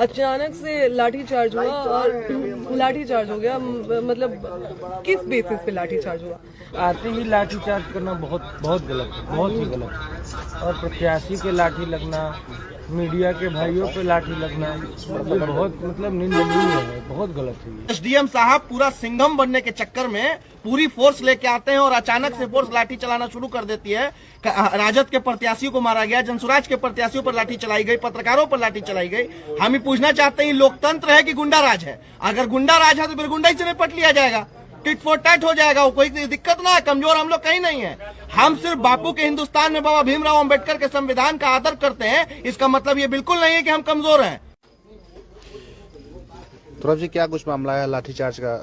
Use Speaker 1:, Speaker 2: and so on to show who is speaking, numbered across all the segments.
Speaker 1: अचानक से लाठी चार्ज हुआ और लाठी चार्ज हो गया। मतलब किस बेसिस पे लाठी चार्ज हुआ?
Speaker 2: आते ही लाठी चार्ज करना बहुत गलत है, बहुत ही गलत है। और प्रत्याशी के लाठी लगना, मीडिया के भाइयों पे लाठी लगना, ये बहुत निंदनीय है, बहुत गलत है।
Speaker 3: एसडीएम साहब पूरा सिंघम बनने के चक्कर में पूरी फोर्स लेके आते हैं और अचानक से फोर्स लाठी चलाना शुरू कर देती है। राजद के प्रत्याशियों को मारा गया, जनसुराज के प्रत्याशियों पर लाठी चलाई गई, पत्रकारों पर लाठी चलाई गई। हम ही पूछना चाहते हैं, लोकतंत्र है कि गुंडा राज है? अगर गुंडा राज है तो फिर गुंडा ही से निपट लिया जाएगा, टिट फॉर टैट हो जाएगा, कोई दिक्कत ना है। कमजोर हम लोग कहीं नहीं है। हम सिर्फ बापू के हिंदुस्तान में बाबा भीमराव अंबेडकर के संविधान का आदर करते हैं। इसका मतलब ये बिल्कुल नहीं है कि हम कमजोर हैं।
Speaker 4: तो जी क्या कुछ मामला है लाठीचार्ज का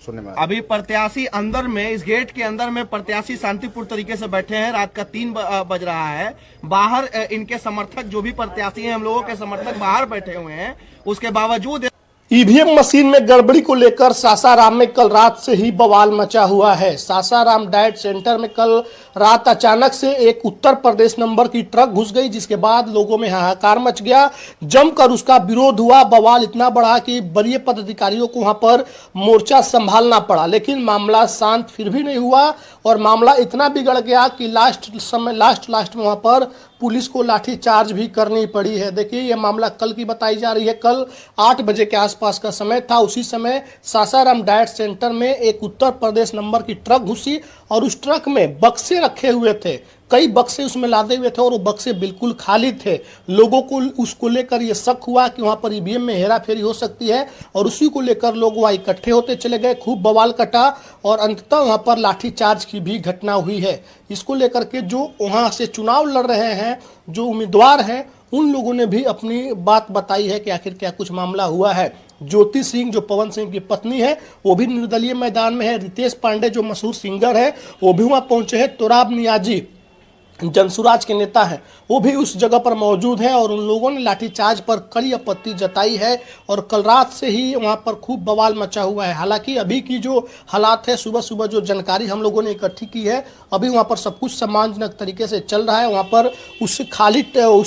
Speaker 4: सुनने में?
Speaker 3: अभी प्रत्याशी अंदर में, इस गेट के अंदर में प्रत्याशी शांतिपूर्ण तरीके से बैठे हैं। रात का 3 बज रहा है। बाहर इनके समर्थक, जो भी प्रत्याशी हैं, हम लोगों के समर्थक बाहर बैठे हुए हैं। उसके बावजूद
Speaker 5: ईवीएम मशीन में गड़बड़ी को लेकर सासाराम में कल रात से ही बवाल मचा हुआ है। सासाराम डाइट सेंटर में कल रात अचानक से एक उत्तर प्रदेश नंबर की ट्रक घुस गई, जिसके बाद लोगों में हाहाकार मच गया। जमकर उसका विरोध हुआ। बवाल इतना बढ़ा कि वरीय पदाधिकारियों को वहां पर मोर्चा संभालना पड़ा, लेकिन मामला शांत फिर भी नहीं हुआ और मामला इतना बिगड़ गया कि लास्ट में वहां पर पुलिस को लाठी चार्ज भी करनी पड़ी है। देखिए, यह मामला कल की बताई जा रही है। कल 8 बजे के आसपास का समय था। उसी समय सासाराम डाइट सेंटर में एक उत्तर प्रदेश नंबर की ट्रक घुसी और उस ट्रक में बक्से रखे हुए थे, कई बक्से उसमें लादे हुए थे और वो बक्से बिल्कुल खाली थे। लोगों को उसको लेकर ये शक हुआ कि वहां पर ईवीएम में हेराफेरी हो सकती है और उसी को लेकर लोग वहां इकट्ठे होते चले गए। खूब बवाल कटा और अंततः वहां पर लाठीचार्ज की भी घटना हुई है। इसको लेकर के जो वहां से चुनाव लड़ रहे हैं, जो उम्मीदवार हैं, उन लोगों ने भी अपनी बात बताई है कि आखिर क्या कुछ मामला हुआ है। ज्योति सिंह, जो पवन सिंह की पत्नी है, वो भी निर्दलीय मैदान में है। रितेश पांडे, जो मशहूर सिंगर है, वो भी वहां पहुंचे हैं। तोराब नियाजी, जनसुराज के नेता हैं, वो भी उस जगह पर मौजूद हैं और उन लोगों ने लाठीचार्ज पर कड़ी आपत्ति जताई है और कल रात से ही वहां पर खूब बवाल मचा हुआ है। हालांकि अभी की जो हालात है, सुबह सुबह जो जानकारी हम लोगों ने इकट्ठी की है, अभी वहां पर सब कुछ सम्मानजनक तरीके से चल रहा है। वहां पर उस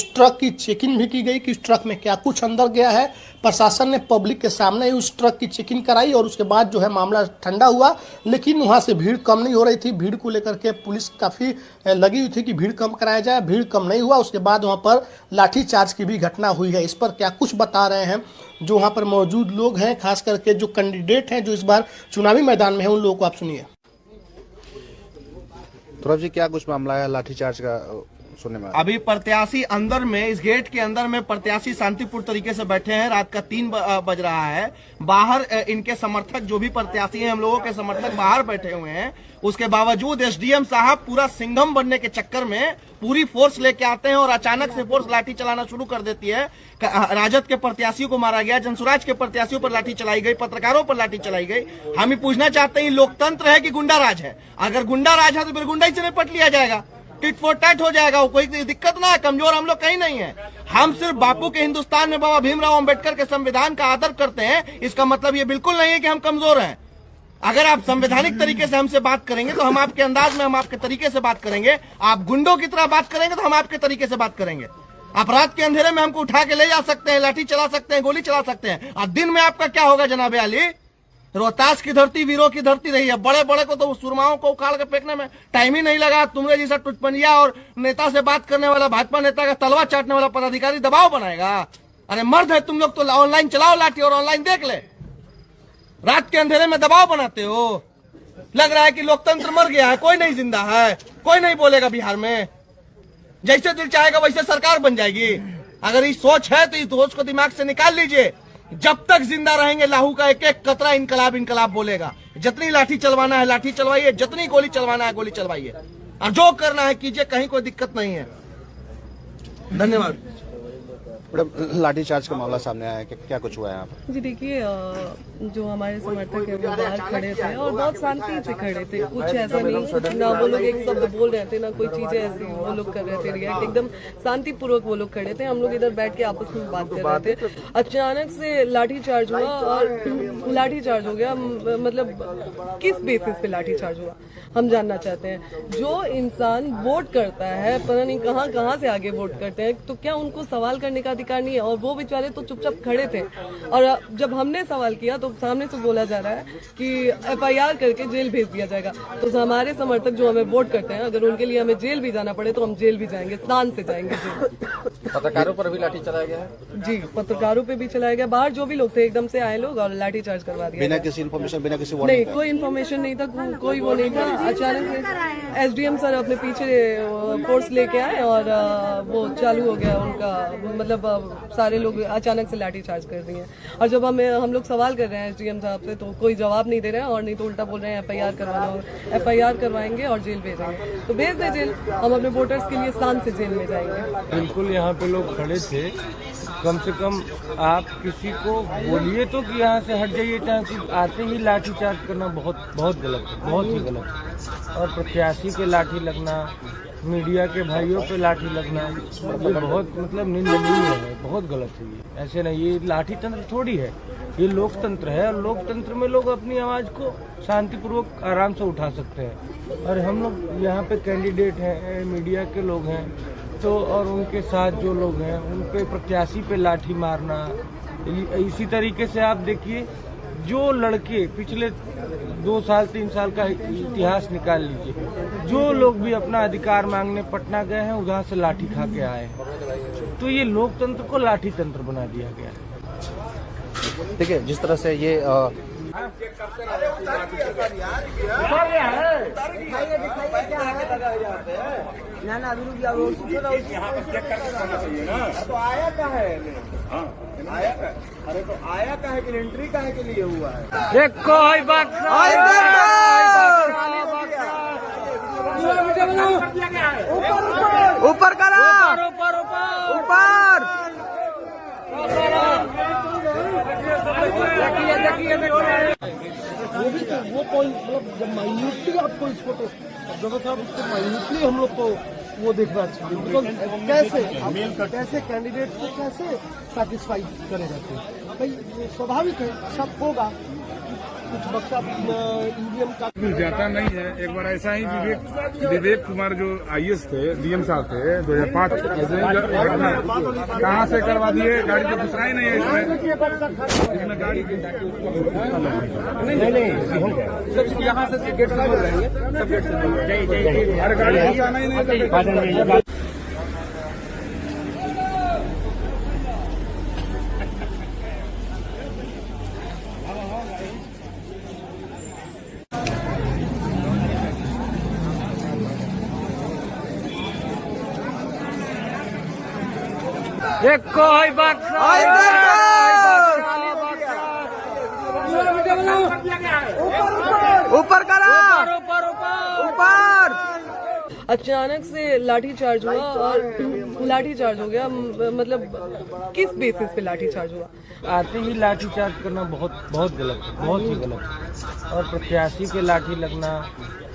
Speaker 5: ट्रक की चेकिंग भी की गई कि उस ट्रक में क्या कुछ अंदर गया है। प्रशासन ने पब्लिक के सामने ही उस ट्रक की चेकिंग कराई और उसके बाद जो है मामला ठंडा हुआ, लेकिन वहां से भीड़ कम नहीं हो रही थी। भीड़ को लेकर के पुलिस काफी लगी हुई थी कि भीड़ कम कराया जाए। भीड़ कम नहीं हुआ। उसके बाद वहां पर लाठीचार्ज की भी घटना हुई है। इस पर क्या कुछ बता रहे हैं जो वहां पर मौजूद लोग हैं, खास करके जो कैंडिडेट हैं जो इस बार चुनावी मैदान में है, उन लोगों को आप सुनिए।
Speaker 4: तो जी क्या कुछ मामला है लाठीचार्ज का सुनने में?
Speaker 3: अभी प्रत्याशी अंदर में, इस गेट के अंदर में प्रत्याशी शांतिपूर्ण तरीके से बैठे हैं। रात का 3 बज रहा है। बाहर इनके समर्थक, जो भी प्रत्याशी हैं, हम लोगों के समर्थक बाहर बैठे हुए हैं। उसके बावजूद एसडीएम साहब पूरा सिंघम बनने के चक्कर में पूरी फोर्स लेके आते हैं और अचानक से फोर्स लाठी चलाना शुरू कर देती है। राजद के प्रत्याशियों को मारा गया, जनसुराज के प्रत्याशियों पर लाठी चलाई गई, पत्रकारों पर लाठी चलाई गई। हम ही पूछना चाहते हैं, लोकतंत्र है कि गुंडा राज है? अगर गुंडा राज है तो फिर गुंडा ही से निपट लिया जाएगा, टिट फॉर टैट हो जाएगा, कोई दिक्कत ना है। कमजोर हम लोग कहीं नहीं है। हम सिर्फ बापू के हिंदुस्तान में बाबा भीमराव अंबेडकर के संविधान का आदर करते हैं। इसका मतलब ये बिल्कुल नहीं है कि हम कमजोर हैं। अगर आप संवैधानिक तरीके से हमसे बात करेंगे तो हम आपके अंदाज में, हम आपके तरीके से बात करेंगे। आप गुंडों की तरह बात करेंगे तो हम आपके तरीके से बात करेंगे। आप रात के अंधेरे में हमको उठा के ले जा सकते हैं, लाठी चला सकते हैं, गोली चला सकते हैं। और दिन में आपका क्या होगा जनाब अली? रोहतास की धरती वीरों की धरती रही है। बड़े बड़े को तो सुरमाओं को उखाड़ के फेंकने में टाइम ही नहीं लगा। तुमरे जैसा टुटपनिया और नेता से बात करने वाला, भाजपा नेता का तलवा चाटने वाला पदाधिकारी दबाव बनाएगा? अरे मर्द है तुम लोग तो ऑनलाइन चलाओ लाठी और ऑनलाइन देख ले। रात के अंधेरे में दबाव बनाते हो। लग रहा है कि लोकतंत्र मर गया है, कोई नहीं जिंदा है, कोई नहीं बोलेगा बिहार में। जैसे दिल चाहेगा वैसे सरकार बन जाएगी। अगर ये सोच है तो इस सोच को दिमाग से निकाल लीजिए। जब तक जिंदा रहेंगे लाहू का एक एक कतरा इनकलाब इनकलाब बोलेगा। जितनी लाठी चलवाना है लाठी चलवाइए, जितनी गोली चलवाना है गोली चलवाइए, और जो करना है कीजिए, कहीं कोई दिक्कत नहीं है। धन्यवाद।
Speaker 4: लाठीचार्ज का मामला सामने आया है, क्या कुछ हुआ है यहाँ पर?
Speaker 1: जी देखिए, जो हमारे समर्थक है वो बाहर खड़े थे और बहुत शांति से खड़े थे। कुछ ऐसा नहीं, ना वो लोग एक शब्द बोल रहे थे, ना कोई चीजें ऐसी वो लोग कर रहे थे रिएक्ट। एकदम शांतिपूर्वक वो लोग खड़े थे। हम लोग इधर बैठ के आपस में बात कर रहे थे। अचानक से लाठी चार्ज हुआ और लाठी चार्ज हो गया। मतलब किस बेसिस पे लाठी चार्ज हुआ हम जानना चाहते हैं। जो इंसान वोट करता है, पता नहीं कहाँ कहाँ से आगे वोट करते हैं, तो क्या उनको सवाल करने का अधिकार नहीं है। और वो बेचारे तो चुपचाप खड़े थे, और जब हमने सवाल किया तो सामने से बोला जा रहा है कि FIR करके जेल भेज दिया जाएगा। तो हमारे समर्थक जो हमें वोट करते हैं, अगर उनके लिए हमें जेल भी जाना पड़े तो हम जेल भी जाएंगे, शान से जाएंगे जेल।
Speaker 6: पत्रकारों पर भी लाठी चलाया गया है?
Speaker 1: जी, पत्रकारों पे भी चलाया गया। बाहर जो भी लोग थे एकदम से आए लोग और लाठी चार्ज करवा दिया।
Speaker 4: बिना किसी इन्फॉर्मेशन, बिना किसी
Speaker 1: नहीं, कोई इन्फॉर्मेशन नहीं था, कोई वो नहीं था। अचानक से SDM सर अपने पीछे फोर्स लेके आए और वो चालू हो गया उनका, मतलब सारे लोग अचानक से लाठी चार्ज कर दिए। और जब हम लोग सवाल कर रहे हैं SDM साहब से तो कोई जवाब नहीं दे रहे हैं, और नहीं तो उल्टा बोल रहे हैं FIR करवाना, FIR करवाएंगे और जेल भेजेंगे। तो भेज दे जेल, हम अपने वोटर्स के लिए शान से जेल में जाएंगे।
Speaker 2: बिल्कुल, यहाँ पे लोग खड़े थे। कम से कम आप किसी को बोलिए तो कि यहाँ से हट जाइए, चाहे आते ही लाठी चार्ज करना बहुत गलत है, बहुत ही गलत है। और प्रत्याशी पे लाठी लगना, मीडिया के भाइयों पे लाठी लगना, ये बहुत मतलब निंदनीय है, बहुत गलत है। ये ऐसे नहीं, ये लाठी तंत्र थोड़ी है, ये लोकतंत्र है। और लोकतंत्र में लोग अपनी आवाज़ को शांतिपूर्वक आराम से उठा सकते हैं। और हम लोग यहाँ पे कैंडिडेट हैं, मीडिया के लोग हैं, तो और उनके साथ जो लोग हैं उन पे प्रत्याशी पे लाठी मारना, इसी तरीके से आप देखिए जो लड़के पिछले 2 साल 3 साल का इतिहास निकाल लीजिए, जो लोग भी अपना अधिकार मांगने पटना गए हैं उधर से लाठी खा के आए हैं। तो ये लोकतंत्र को लाठी तंत्र बना दिया गया है।
Speaker 4: देखिए जिस तरह से ये
Speaker 3: तो आया का है, अरे तो आया का है कि एंट्री का है के लिए हुआ है।
Speaker 6: ऊपर करा, ऊपर
Speaker 5: वो भी तो वो पॉइंट, मतलब जब माइन्यूटली आपको इसको, तो जब साहब उसको माइन्यूटली हम लोग को वो देखना चाहिए। बिकॉज कैसे कैंडिडेट को कैसे सेटिस्फाई करे जाते हैं, भाई स्वाभाविक है, सब होगा कुछ बक्सा ईवीएम का
Speaker 7: जाता नहीं है। एक बार ऐसा ही विवेक कुमार जो IAS थे, DM साहब थे 2005, कहाँ से करवा दिए, गाड़ी तो घुसना ही नहीं है इसमें गाड़ी नहीं यहाँ से गेट से बोल रहे हैं, सब गेट से बोल रहे हैं, अरे गाड़ी आना ही नहीं।
Speaker 6: ऊपर करा, ऊपर
Speaker 1: अचानक से लाठी चार्ज हुआ और लाठी चार्ज हो गया। मतलब किस बेसिस पे लाठी चार्ज हुआ?
Speaker 2: आते ही लाठी चार्ज करना बहुत गलत है, बहुत ही गलत है। और प्रत्याशी पे लाठी लगना,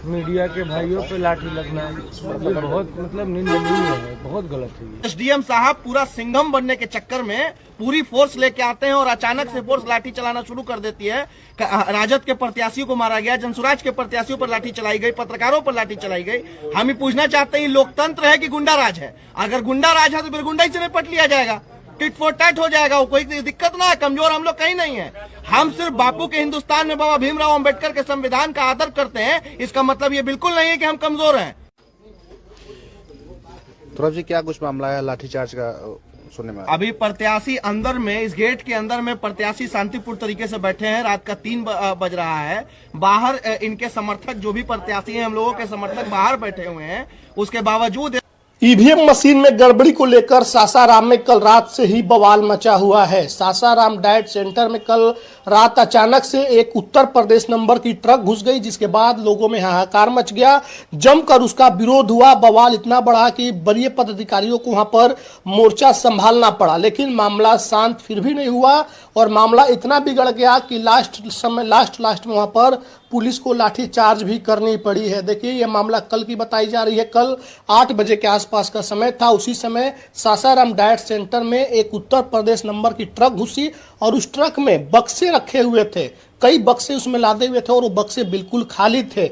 Speaker 2: मीडिया के भाइयों पे लाठी लगना, ये बहुत मतलब निंदनीय है, बहुत गलत है।
Speaker 3: SDM साहब पूरा सिंघम बनने के चक्कर में पूरी फोर्स लेके आते हैं और अचानक से फोर्स लाठी चलाना शुरू कर देती है। राजद के प्रत्याशियों को मारा गया, जनसुराज के प्रत्याशियों पर लाठी चलाई गई, पत्रकारों पर लाठी चलाई गई। हम ही पूछना चाहते हैं, लोकतंत्र है कि गुंडा राज है? अगर गुंडा राज है तो फिर गुंडा ही से निपट लिया जाएगा, टिट फॉर टैट हो जाएगा, वो कोई दिक्कत ना है। कमजोर हम लोग कहीं नहीं है। हम सिर्फ बापू के हिंदुस्तान में बाबा भीमराव अंबेडकर के संविधान का आदर करते हैं, इसका मतलब ये बिल्कुल नहीं है कि हम कमजोर हैं।
Speaker 4: थोड़ा जी क्या कुछ मामला है लाठीचार्ज का सुनने में?
Speaker 3: अभी प्रत्याशी अंदर में, इस गेट के अंदर में प्रत्याशी शांतिपूर्ण तरीके से बैठे हैं। रात का 3 बज रहा है। बाहर इनके समर्थक, जो भी प्रत्याशी हैं, हम लोगों के समर्थक बाहर बैठे हुए हैं। उसके बावजूद
Speaker 5: ईवीएम मशीन में गड़बड़ी को लेकर सासाराम में कल रात से ही बवाल मचा हुआ है। सासाराम डाइट सेंटर में कल रात अचानक से एक उत्तर प्रदेश नंबर की ट्रक घुस गई, जिसके बाद लोगों में हाहाकार मच गया। जमकर उसका विरोध हुआ। बवाल इतना बढ़ा कि वरीय पदाधिकारियों को वहां पर मोर्चा संभालना पड़ा, लेकिन मामला शांत फिर भी नहीं हुआ और मामला इतना बिगड़ गया कि लास्ट में वहां पर पुलिस को लाठी चार्ज भी करनी पड़ी है। देखिए, यह मामला कल की बताई जा रही है। कल 8 बजे के आसपास का समय था। उसी समय सासाराम डाइट सेंटर में एक उत्तर प्रदेश नंबर की ट्रक घुसी और उस ट्रक में बक्से रखे हुए थे, कई बक्से उसमें लादे हुए थे और वो बक्से बिल्कुल खाली थे।